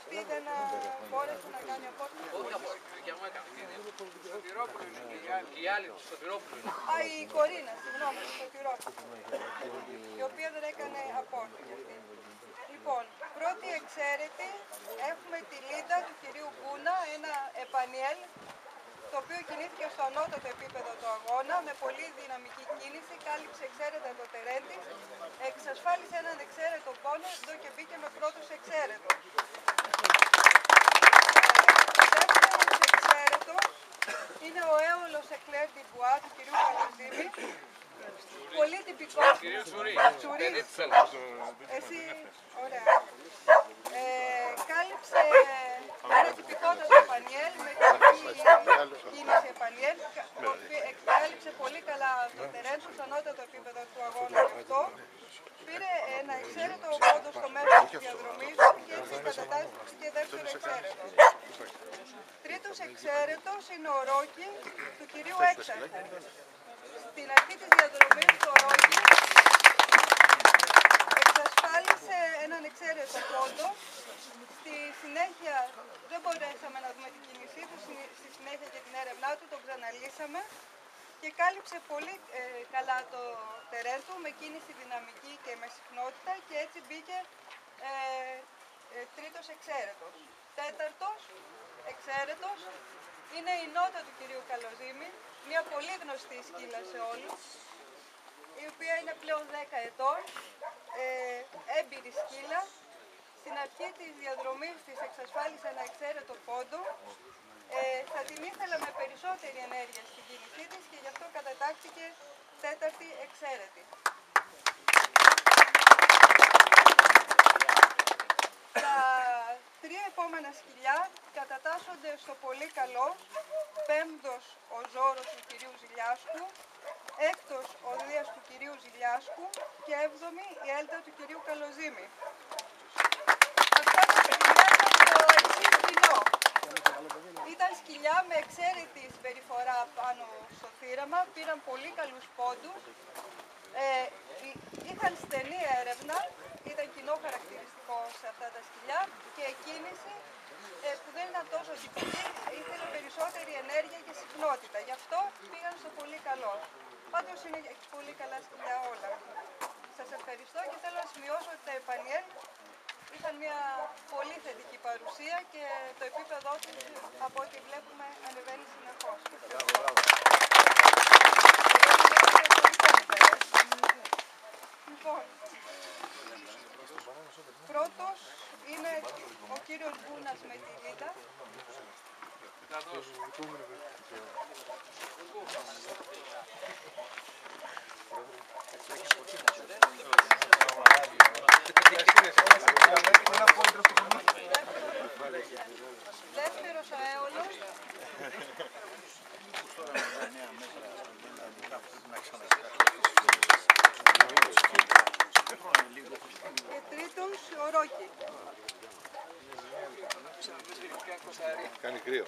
αυτή δεν μπόρεσε να κάνει απόρριψη. Όχι από την δικιά μου έκανε. Σωτηρόπουλο είναι και οι άλλοι του Σωτηρόπουλου. Α, η Κορίνα, συγγνώμη, του Σωτηρόπουλου. Η οποία δεν έκανε απόρριψη. Λοιπόν, πρώτη εξαίρετη έχουμε τη Λίντα του κυρίου Γκούνα, ένα επανιέλ, το οποίο κινήθηκε στο ανώτατο επίπεδο του αγώνα με πολύ δυναμική κίνηση, κάλυψε εξαίρετα το τερέν της, εξασφάλισε έναν εξαίρετο πόνο, εδώ και μπήκε με πρώτος εξαίρετος. Δεύτερος εξαίρετος είναι ο Έολος Εκλέρ Ντιμπουά του κυρίου Καλοζήμη. Πολύ τυπικό. Κυρίου Τσουρί, Τσουρί. Εσύ, ωραία. Κάλυψε ένα τυπικότατο επανιέλ με τυπική κίνηση επανιέλ. Κάλυψε πολύ καλά το τερέν του, στο ανώτατο επίπεδο του αγώνα αυτό. Πήρε ένα εξαίρετο πόντο στο μέρος της διαδρομής και έτσι κατατάσσεται δεύτερο εξαίρετο. Τρίτος εξαίρετος είναι ο Ρόκι του κυρίου Έξαρχου. Στην αρχή της διαδρομής το Ρόκι εξασφάλισε έναν εξαίρετο πόντο. Στη συνέχεια δεν μπορέσαμε να δούμε την κίνησή του, στη συνέχεια και την έρευνά του τον ξαναλύσαμε και κάλυψε πολύ καλά το τερέν του με κίνηση δυναμική και με συχνότητα και έτσι μπήκε τρίτος εξαίρετος. Τέταρτος εξαίρετος είναι η νότα του κυρίου Καλοζήμη, μια πολύ γνωστή σκύλα σε όλους, η οποία είναι πλέον 10 ετών, έμπειρη σκύλα. Στην αρχή της διαδρομής της εξασφάλισε ένα εξαίρετο πόντο. Θα την ήθελα με περισσότερη ενέργεια στην κίνησή της και γι' αυτό κατατάχθηκε τέταρτη εξαίρετη. Τα τρία επόμενα σκυλιά κατατάσσονται στο πολύ καλό. Πέμπτος ο Ζώρος του κυρίου Ζηλιάσκου, έκτος ο Δίας του κυρίου Ζηλιάσκου και έβδομη η Έλτα του κυρίου Καλοζήμη. Αυτά τα σκυλιά ήταν το εξής κοινό. Ήταν σκυλιά με εξαίρετη συμπεριφορά πάνω στο θύραμα, πήραν πολύ καλούς πόντους, είχαν στενή έρευνα, ήταν κοινό χαρακτηριστικό σε αυτά τα σκυλιά και κίνηση που δεν ήταν τόσο τυπική, ήθελε περισσότερη ενέργεια και συχνότητα. Γι' αυτό πήγαν στο πολύ καλό. Πάντως είναι πολύ καλά σκυλιά όλα. Σας ευχαριστώ και θέλω να σημειώσω ότι τα επανιέλ είχαν μια πολύ θετική παρουσία και το επίπεδό τους από ό,τι βλέπουμε ανεβαίνει συνεχώς. Λοιπόν, πρώτος είναι ο κύριος Γκούνας με τη Λίντα. Δεύτερος ο Έολος. Και τρίτος ο Ρόκι. Κάνει κρύο.